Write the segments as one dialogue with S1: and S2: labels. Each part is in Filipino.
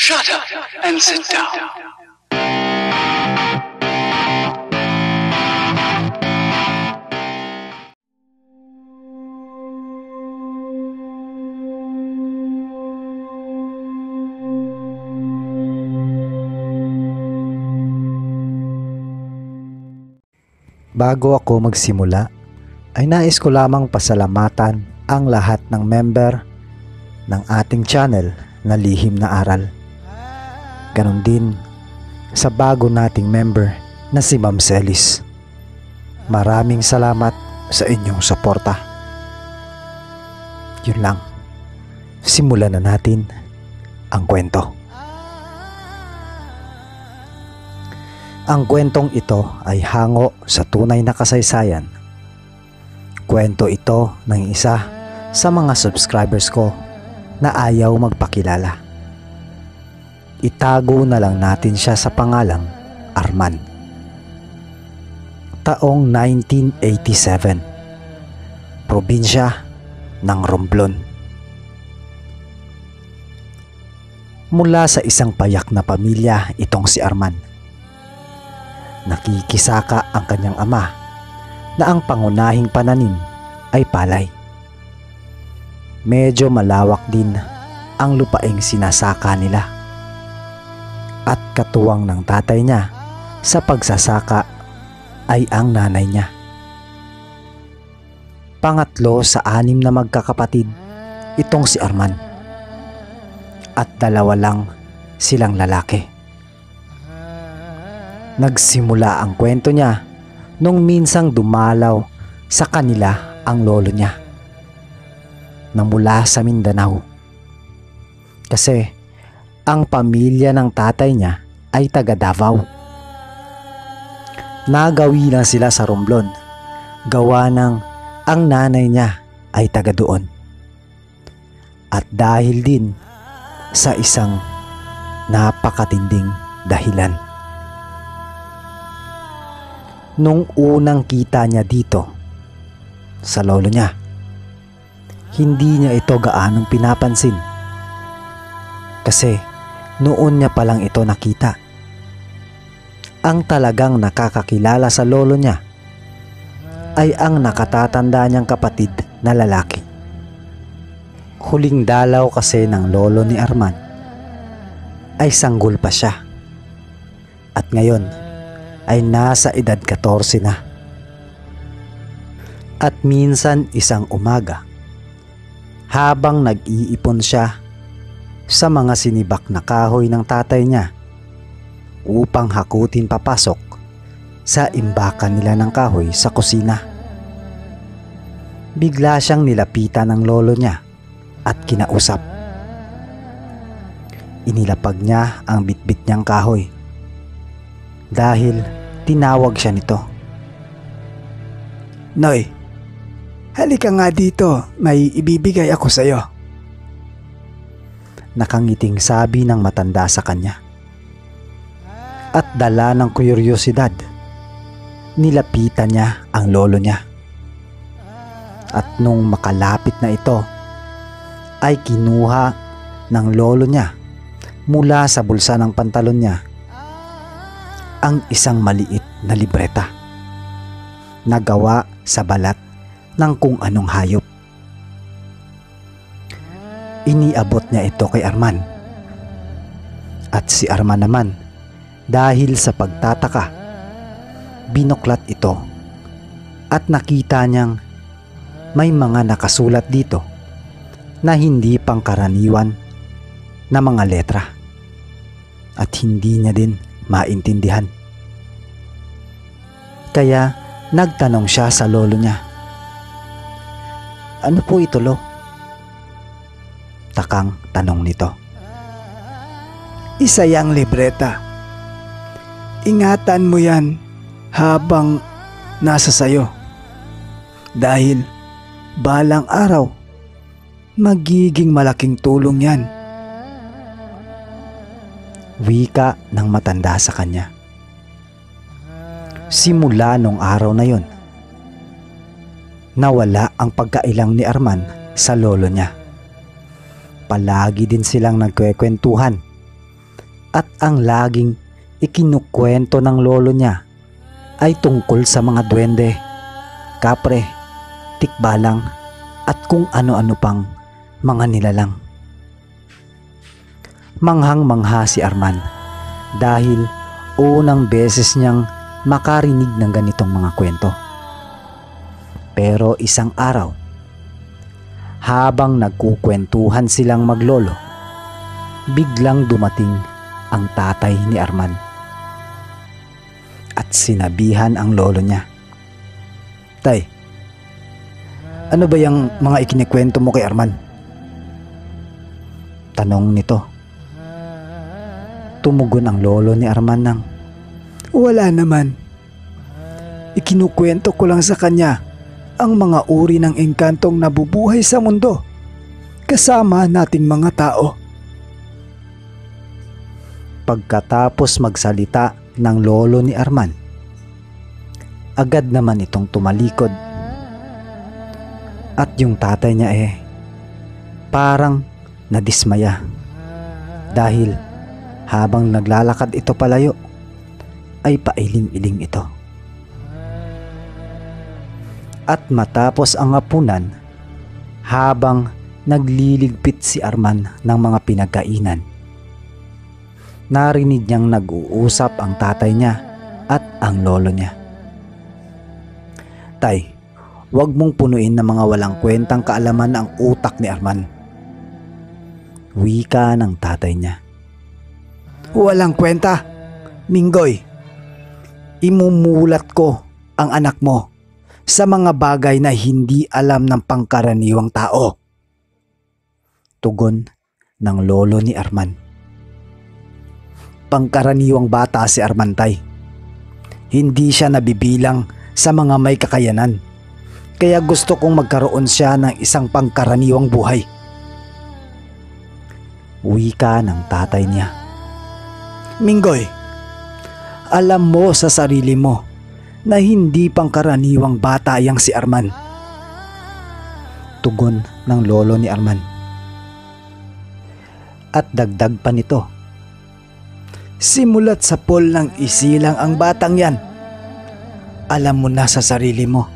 S1: Shut up and sit down.
S2: Bago ako magsimula, ay nais ko lamang pasalamatan ang lahat ng member ng ating channel na Lihim na Aral. Ganon din sa bago nating member na si Ma'am Celis. Maraming salamat sa inyong suporta. Yun lang. Simulan na natin ang kwento. Ang kwentong ito ay hango sa tunay na kasaysayan. Kwento ito ng isa sa mga subscribers ko na ayaw magpakilala. Itago na lang natin siya sa pangalang Arman. Taong 1987. Probinsya ng Romblon. Mula sa isang payak na pamilya itong si Arman. Nakikisaka ang kanyang ama na ang pangunahing pananim ay palay. Medyo malawak din ang lupaing sinasaka nila. At katuwang ng tatay niya sa pagsasaka ay ang nanay niya. Pangatlo sa 6 na magkakapatid itong si Arman. At 2 lang silang lalaki. Nagsimula ang kwento niya nung minsang dumalaw sa kanila ang lolo niya na mula sa Mindanao. Kasi ang pamilya ng tatay niya ay taga Davao. Nagawi lang sila sa Romblon, gawa ng ang nanay niya ay taga doon. At dahil din sa isang napakatinding dahilan. Nung unang kita niya dito sa lolo niya, hindi niya ito gaanong pinapansin. Kasi noon niya palang ito nakita. Ang talagang nakakakilala sa lolo niya ay ang nakatatanda niyang kapatid na lalaki. Huling dalaw kasi ng lolo ni Arman ay sanggol pa siya. At ngayon ay nasa edad 14 na. At minsan isang umaga, habang nag-iipon siya sa mga sinibak na kahoy ng tatay niya upang hakutin papasok sa imbakan nila ng kahoy sa kusina, bigla siyang nilapitan ng lolo niya at kinausap. Inilapag niya ang bitbit niyang kahoy dahil tinawag siya nito.
S3: Noy, halika nga dito, may ibibigay ako sa iyo.
S2: Nakangiting sabi ng matanda sa kanya. At dala ng kuryosidad, nilapitan niya ang lolo niya. At nung makalapit na ito, ay kinuha ng lolo niya mula sa bulsa ng pantalon niya ang isang maliit na libreta na gawa sa balat ng kung anong hayop. Iniabot niya ito kay Arman. At si Arman naman, dahil sa pagtataka, binuklat ito at nakita niyang may mga nakasulat dito na hindi pangkaraniwan na mga letra at hindi niya din maintindihan. Kaya nagtanong siya sa lolo niya, "Ano po ito, lo?" Takang tanong nito.
S3: Isa yang libreta. Ingatan mo yan habang nasa sayo. Dahil balang araw, magiging malaking tulong yan.
S2: Wika ng matanda sa kanya. Simula nung araw na yon, nawala ang pagkailang ni Arman sa lolo niya. Palagi din silang nagkwekwentuhan At ang laging ikinukwento ng lolo niya ay tungkol sa mga duwende, kapre, tikbalang at kung ano-ano pang mga nilalang. Manghang-mangha si Arman dahil unang beses niyang makarinig ng ganitong mga kwento. Pero isang araw, habang nagkukwentuhan silang maglolo, biglang dumating ang tatay ni Arman at sinabihan ang lolo niya, "Tay, ano ba yung mga ikinikwento mo kay Arman?" Tanong nito. Tumugon ang lolo ni Arman ng,
S3: Wala naman. Ikinukwento ko lang sa kanya ang mga uri ng engkantong nabubuhay sa mundo kasama nating mga tao.
S2: Pagkatapos magsalita ng lolo ni Arman, agad naman itong tumalikod. At yung tatay niya parang nadismaya dahil habang naglalakad ito palayo ay pailing-iling ito. At matapos ang hapunan, habang nagliligpit si Arman ng mga pinagkainan, narinig niyang nag-uusap ang tatay niya at ang lolo niya. "Tay, huwag mong punuin ng mga walang kwentang kaalaman ang utak ni Arman," wika ng tatay niya.
S3: Walang kwenta. Minggoy, imumulat ko ang anak mo sa mga bagay na hindi alam ng pangkaraniwang tao.
S2: Tugon ng lolo ni Arman.
S3: Pangkaraniwang bata si Arman, tay. Hindi siya nabibilang sa mga may kakayanan. Kaya gusto kong magkaroon siya ng isang pangkaraniwang buhay.
S2: Wika ng tatay niya.
S3: Minggoy, alam mo sa sarili mo na hindi pangkaraniwang bata yang si Arman.
S2: Tugon ng lolo ni Arman. At dagdag pa nito,
S3: simulat sa pool ng isilang ang batang yan. Alam mo na sa sarili mo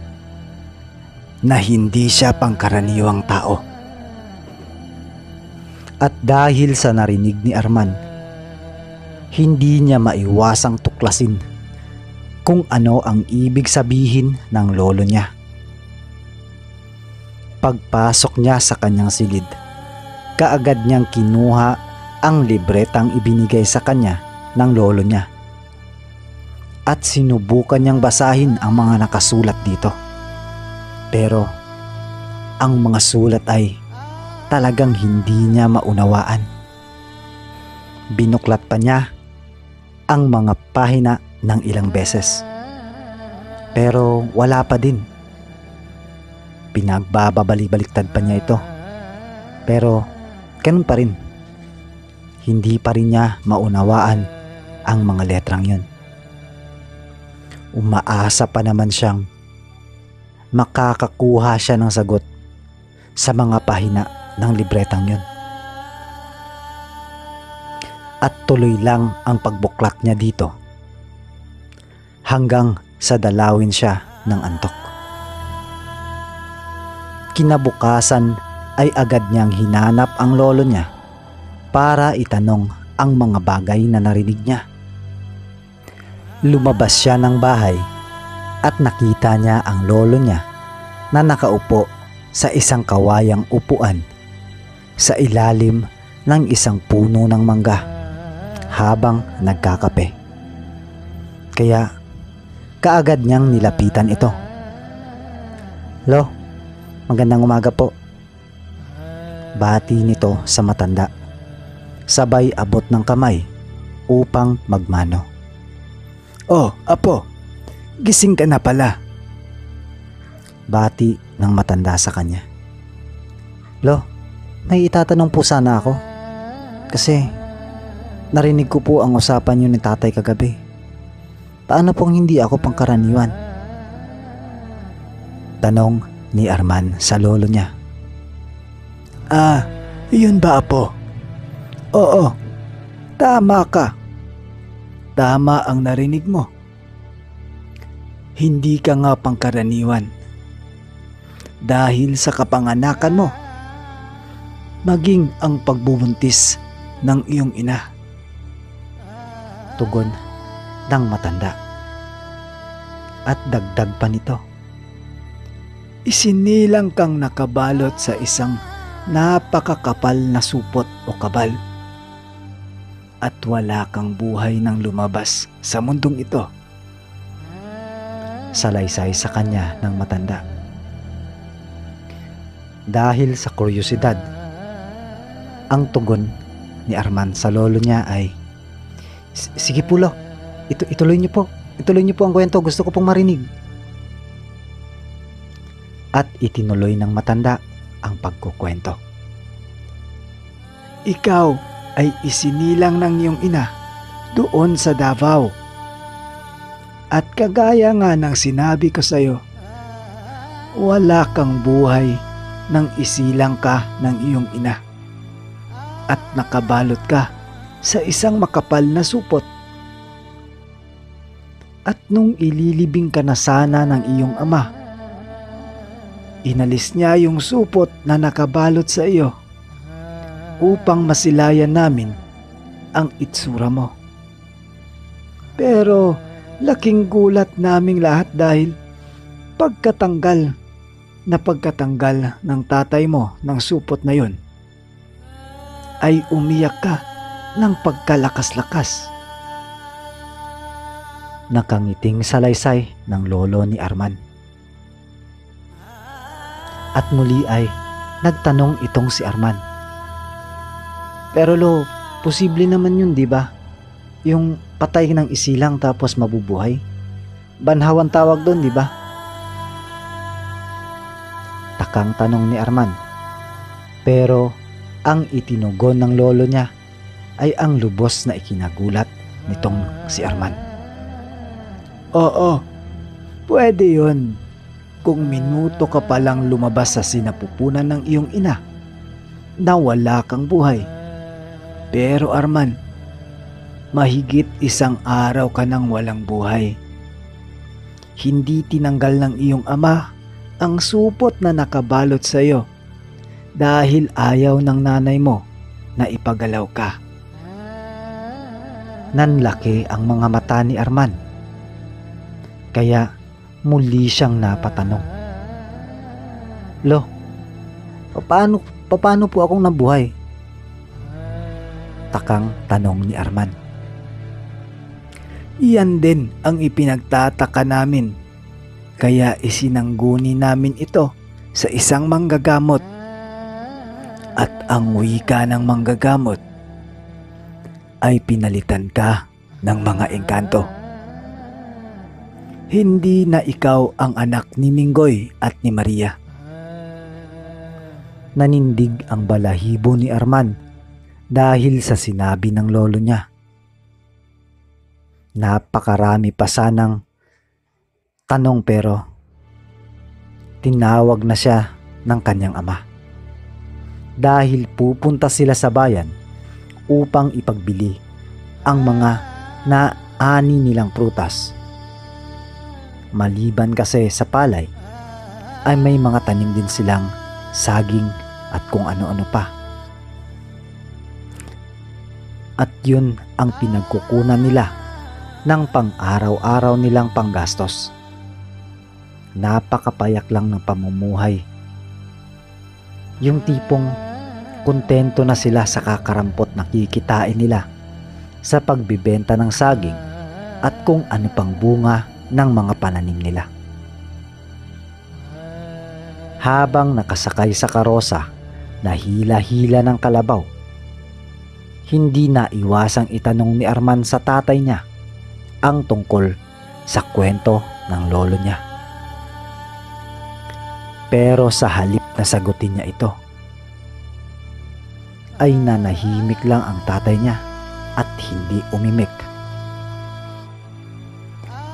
S3: na hindi siya pangkaraniwang tao.
S2: At dahil sa narinig ni Arman, hindi niya maiwasang tuklasin kung ano ang ibig sabihin ng lolo niya. Pagpasok niya sa kanyang silid, kaagad niyang kinuha ang libretang ibinigay sa kanya ng lolo niya at sinubukan niyang basahin ang mga nakasulat dito. Pero ang mga sulat ay talagang hindi niya maunawaan. Binuklat pa niya ang mga pahina ng ilang beses, pero wala pa din. Pinagbabalik-baliktad pa niya ito, pero ganun pa rin. Hindi pa rin niya maunawaan ang mga letrang yun. Umaasa pa naman siyang makakakuha siya ng sagot sa mga pahina ng libretang yun. At tuloy lang ang pagbuklat niya dito hanggang sa dalawin siya ng antok. Kinabukasan ay agad niyang hinanap ang lolo niya para itanong ang mga bagay na narinig niya. Lumabas siya ng bahay at nakita niya ang lolo niya na nakaupo sa isang kawayang upuan sa ilalim ng isang puno ng mangga habang nagkakape. Kaya kaagad niyang nilapitan ito. "Lo, magandang umaga po." Bati nito sa matanda, sabay abot ng kamay upang magmano.
S3: Oh, apo, gising ka na pala.
S2: Bati ng matanda sa kanya. "Lo, may itatanong po sana ako. Kasi narinig ko po ang usapan niyo ni tatay kagabi. Paano pong hindi ako pangkaraniwan?" Tanong ni Arman sa lolo niya.
S3: Yun ba, apo? Oo, Tama ka. Tama ang narinig mo. Hindi ka nga pangkaraniwan. Dahil sa kapanganakan mo, maging ang pagbubuntis ng iyong ina.
S2: Tugon ng matanda. At dagdag pa nito.
S3: Isinilang kang nakabalot sa isang napakakapal na supot o kabal. At wala kang buhay nang lumabas sa mundong ito.
S2: Salaysay sa kanya ng matanda. Dahil sa kuryosidad, ang tugon ni Arman sa lolo niya ay, Sige po lo, ituloy niyo po. Ituloy niyo po ang kwento, gusto ko pong marinig. At itinuloy ng matanda ang pagkukwento.
S3: Ikaw ay isinilang ng iyong ina doon sa Davao. At kagaya nga ng sinabi ko sa iyo, wala kang buhay nang isilang ka ng iyong ina. At nakabalot ka sa isang makapal na supot. At nung ililibing ka na sana ng iyong ama, inalis niya yung supot na nakabalot sa iyo upang masilayan namin ang itsura mo. Pero laking gulat naming lahat dahil pagkatanggal ng tatay mo ng supot na yon, ay umiyak ka ng pagkalakas-lakas.
S2: Nakangiting salaysay ng lolo ni Arman. At muli ay nagtanong itong si Arman. Pero lo, posible naman yun, di ba? Yung patay ng isilang tapos mabubuhay. Banhaw ang tawag doon, di ba? Takang tanong ni Arman. Pero ang itinugon ng lolo niya ay ang lubos na ikinagulat nitong si Arman.
S3: Oo, pwede yun. Kung minuto ka palang lumabas sa sinapupunan ng iyong ina na wala kang buhay. Pero Arman, mahigit isang araw ka nang walang buhay. Hindi tinanggal ng iyong ama ang supot na nakabalot sa iyo dahil ayaw ng nanay mo na ipagalaw ka.
S2: Nanlaki ang mga mata ni Arman. Kaya muli siyang napatanong. Lo, paano po akong nabuhay? Takang tanong ni Arman.
S3: Iyan din ang ipinagtataka namin. Kaya isinangguni namin ito sa isang manggagamot. At ang wika ng manggagamot ay pinalitan ka ng mga engkanto. Hindi na ikaw ang anak ni Minggoy at ni Maria.
S2: Nanindig ang balahibo ni Arman dahil sa sinabi ng lolo niya. Napakarami pa sanang tanong pero tinawag na siya ng kanyang ama. Dahil pupunta sila sa bayan upang ipagbili ang mga naani nilang prutas. Maliban kasi sa palay, ay may mga tanim din silang saging at kung ano-ano pa. At yun ang pinagkukunan nila ng pang-araw-araw nilang panggastos. Napakapayak lang ng pamumuhay. Yung tipong kontento na sila sa kakarampot na kikitain nila sa pagbibenta ng saging at kung ano pang bunga ng mga pananim nila. Habang nakasakay sa karosa na hila-hila ng kalabaw, hindi na iwasang itanong ni Arman sa tatay niya ang tungkol sa kwento ng lolo niya. Pero sa halip na sagutin niya ito, ay nanahimik lang ang tatay niya at hindi umimik.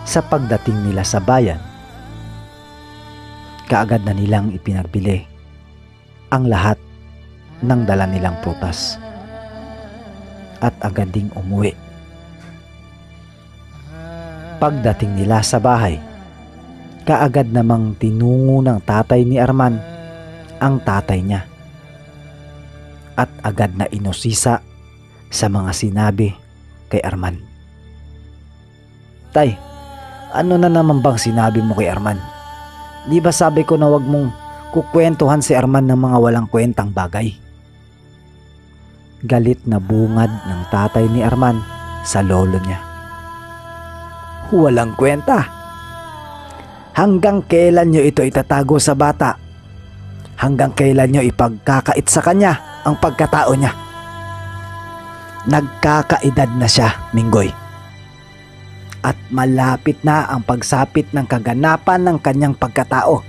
S2: Sa pagdating nila sa bayan, kaagad na nilang ipinagbili ang lahat ng dala nilang prutas. at agad ding umuwi. Pagdating nila sa bahay, kaagad namang tinungo ng tatay ni Arman ang tatay niya at agad na inusisa sa mga sinabi kay Arman. Tay, ano na naman bang sinabi mo kay Arman? Di ba sabi ko na wag mong kukwentuhan si Arman ng mga walang kwentang bagay? Galit na bungad ng tatay ni Arman sa lolo niya. Walang kwenta. Hanggang kailan nyo ito itatago sa bata? Hanggang kailan nyo ipagkakait sa kanya ang pagkatao niya? Nagkakaedad na siya, Minggoy. At malapit na ang pagsapit ng kaganapan ng kanyang pagkatao.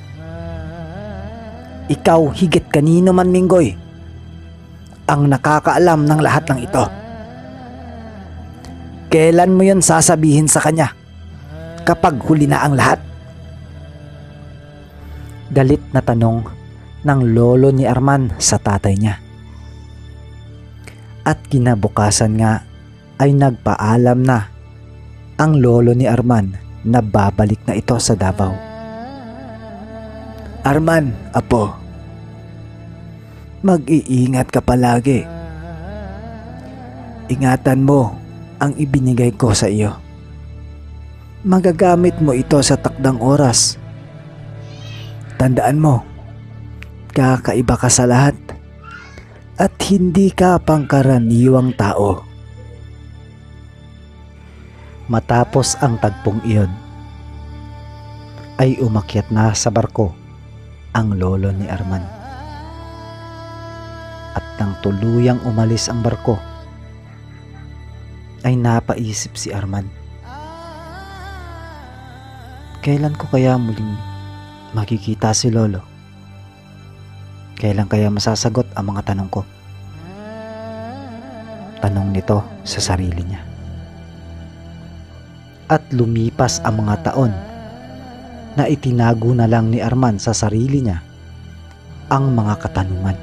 S2: Ikaw higit kanino man, Minggoy, ang nakakaalam ng lahat ng ito. Kailan mo yun sasabihin sa kanya? Kapag huli na ang lahat? Galit na tanong ng lolo ni Arman sa tatay niya. At kinabukasan nga ay nagpaalam na ang lolo ni Arman na babalik na ito sa Davao. Arman, apo, mag-iingat ka palagi. Ingatan mo ang ibinigay ko sa iyo. Magagamit mo ito sa takdang oras. Tandaan mo, kakaiba ka sa lahat at hindi ka pangkaraniwang tao. Matapos ang tagpong iyon, ay umakyat na sa barko ang lolo ni Arman. At nang tuluyang umalis ang barko, ay napaisip si Arman. Kailan ko kaya muling makikita si lolo? Kailan kaya masasagot ang mga tanong ko? Tanong nito sa sarili niya. At lumipas ang mga taon na itinago na lang ni Arman sa sarili niya ang mga katanungan.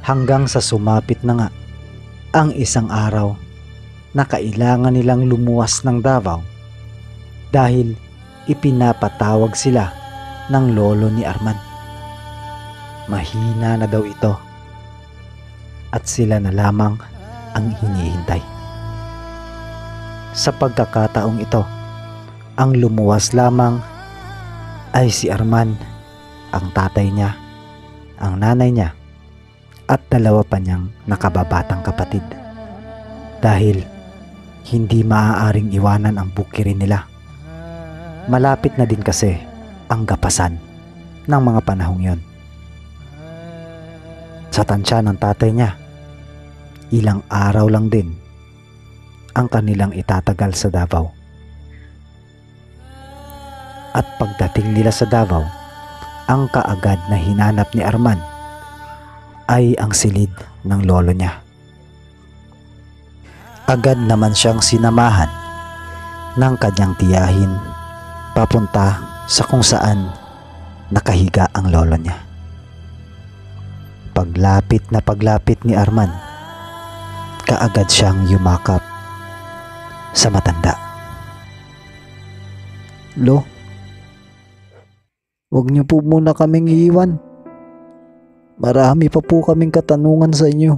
S2: Hanggang sa sumapit na nga ang isang araw na kailangan nilang lumuwas ng Davao dahil ipinapatawag sila ng lolo ni Arman. Mahina na daw ito at sila na lamang ang hinihintay. Sa pagkakataong ito, ang lumuwas lamang ay si Arman, ang tatay niya, ang nanay niya, at dalawa pa niyang nakababatang kapatid. Dahil hindi maaaring iwanan ang bukirin nila. Malapit na din kasi ang gapasan ng mga panahong yon. Sa tansya ng tatay niya, ilang araw lang din ang kanilang itatagal sa Davao. At pagdating nila sa Davao, ang kaagad na hinanap ni Arman ay ang silid ng lolo niya. Agad naman siyang sinamahan ng kanyang tiyahin papunta sa kung saan nakahiga ang lolo niya. Paglapit ni Arman, kaagad siyang yumakap sa matanda. Lo, huwag niyo po muna kaming iiwan. Marami pa po kaming katanungan sa inyo.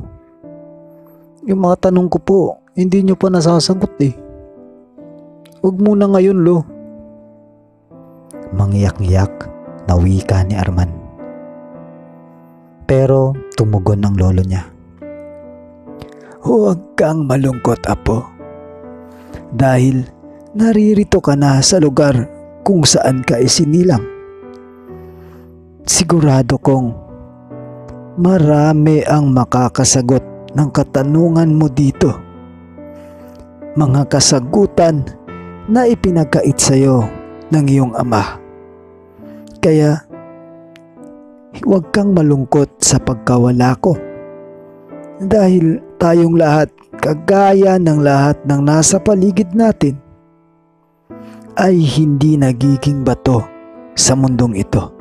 S2: Yung mga tanong ko po, hindi niyo pa nasasagot eh. Huwag muna ngayon, Lo. Mangiyak-ngiyak na wika ni Arman. Pero tumugon ang lolo niya. Huwag kang malungkot, apo. Dahil naririto ka na sa lugar kung saan ka isinilang. Sigurado kong marami ang makakasagot ng katanungan mo dito. Mga kasagutan na ipinagkait sa iyo ng iyong ama. Kaya huwag kang malungkot sa pagkawala ko. Dahil tayong lahat, kagaya ng lahat ng nasa paligid natin, ay hindi nagiging bato sa mundong ito.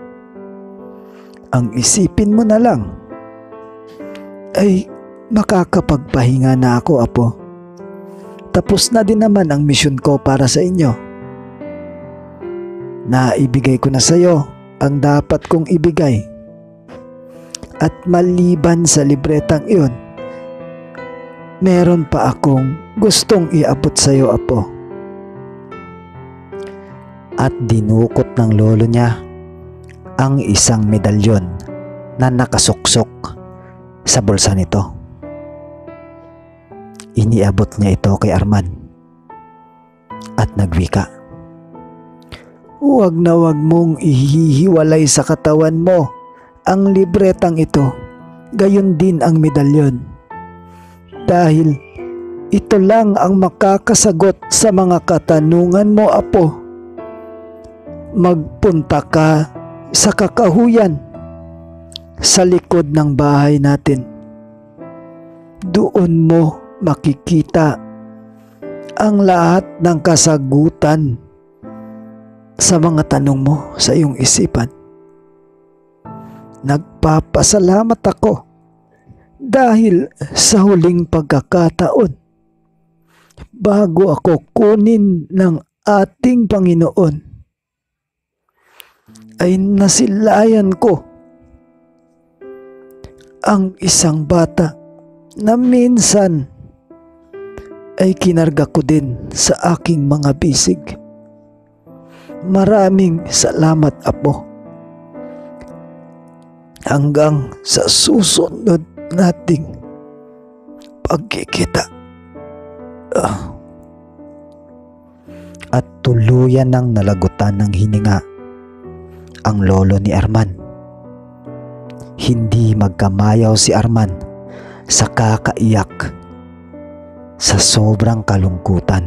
S2: Ang isipin mo na lang ay
S3: makakapagpahinga na ako, Apo. Tapos na din naman ang misyon ko para sa inyo. Naibigay ko na sa iyo ang dapat kong ibigay. At maliban sa libretang iyon, meron pa akong gustong iabot sa iyo, Apo.
S2: At dinukot ng lolo niya ang isang medalyon na nakasuksok sa bulsa nito. Iniabot niya ito kay Arman at nagwika,
S3: Huwag na huwag mong ihihiwalay sa katawan mo ang libretang ito, gayon din ang medalyon. Dahil ito lang ang makakasagot sa mga katanungan mo, Apo. Magpunta ka sa kakahuyan sa likod ng bahay natin. Doon mo makikita ang lahat ng kasagutan sa mga tanong mo sa iyong isipan. Nagpapasalamat ako dahil sa huling pagkakataon bago ako kunin ng ating Panginoon ay nasilayan ko ang isang bata na minsan ay kinarga ko din sa aking mga bisig. Maraming salamat, Apo. Hanggang sa susunod nating pagkikita.
S2: at tuluyan ng nalagutan ng hininga ang lolo ni Arman. Hindi magkamayaw si Arman sa kakaiyak sa sobrang kalungkutan.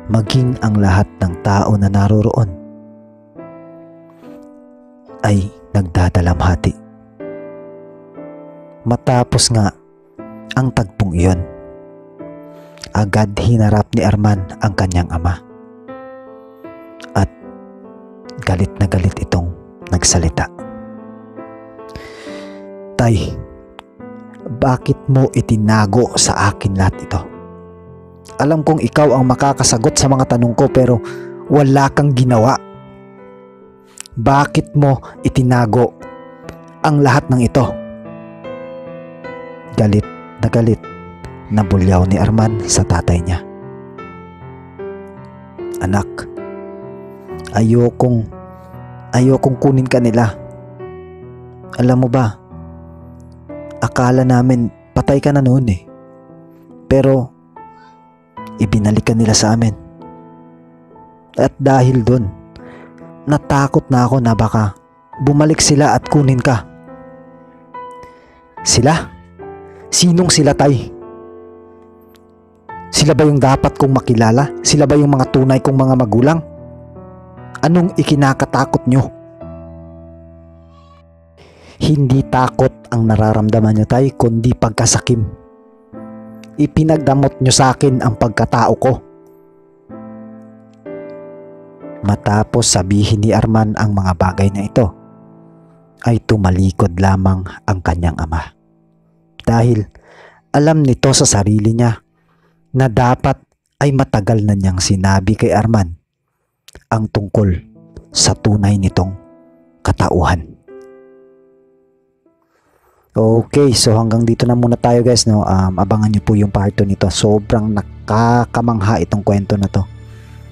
S2: Maging ang lahat ng tao na naroroon ay nagdadalamhati. Matapos nga ang tagpong iyon, agad hinarap ni Arman ang kanyang ama. At galit na galit itong nagsalita. Tay, bakit mo itinago sa akin lahat ito? Alam kong ikaw ang makakasagot sa mga tanong ko pero wala kang ginawa. Bakit mo itinago ang lahat ng ito? Galit na bulyaw ni Arman sa tatay niya. Anak, ayokong kunin ka nila. Alam mo ba, akala namin patay ka na noon eh. Pero ibinalik ka nila sa amin. At dahil doon, natakot na ako na baka bumalik sila at kunin ka. Sila? Sinong sila, tay? Sila ba yung dapat kong makilala? Sila ba yung mga tunay kong mga magulang? Anong ikinakatakot nyo? Hindi takot ang nararamdaman nyo, tay, kundi pagkasakim. Ipinagdamot nyo sa akin ang pagkatao ko. Matapos sabihin ni Arman ang mga bagay na ito, ay tumalikod lamang ang kanyang ama. Dahil alam nito sa sarili niya na dapat ay matagal na niyang sinabi kay Arman ang tungkol sa tunay nitong katauhan. Okay, so hanggang dito na muna tayo guys, no? Abangan nyo po yung part 2 nito. Sobrang nakakamangha itong kwento na to.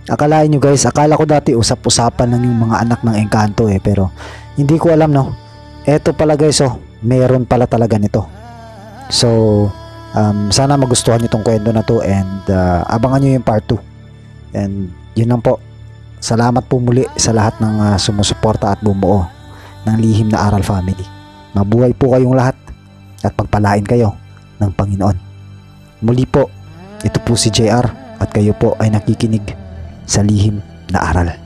S2: Akalain nyo guys, akala ko dati usap-usapan lang yung mga anak ng Encanto eh, pero hindi ko alam, no? Eto pala guys, oh, meron pala talaga nito. So sana magustuhan nyo itong kwento na to, and abangan nyo yung part 2. And yun lang po. Salamat po muli sa lahat ng sumusuporta at bumuo ng Lihim na Aral Family. Mabuhay po kayong lahat at pagpalain kayo ng Panginoon. Muli po, ito po si JR at kayo po ay nakikinig sa Lihim na Aral.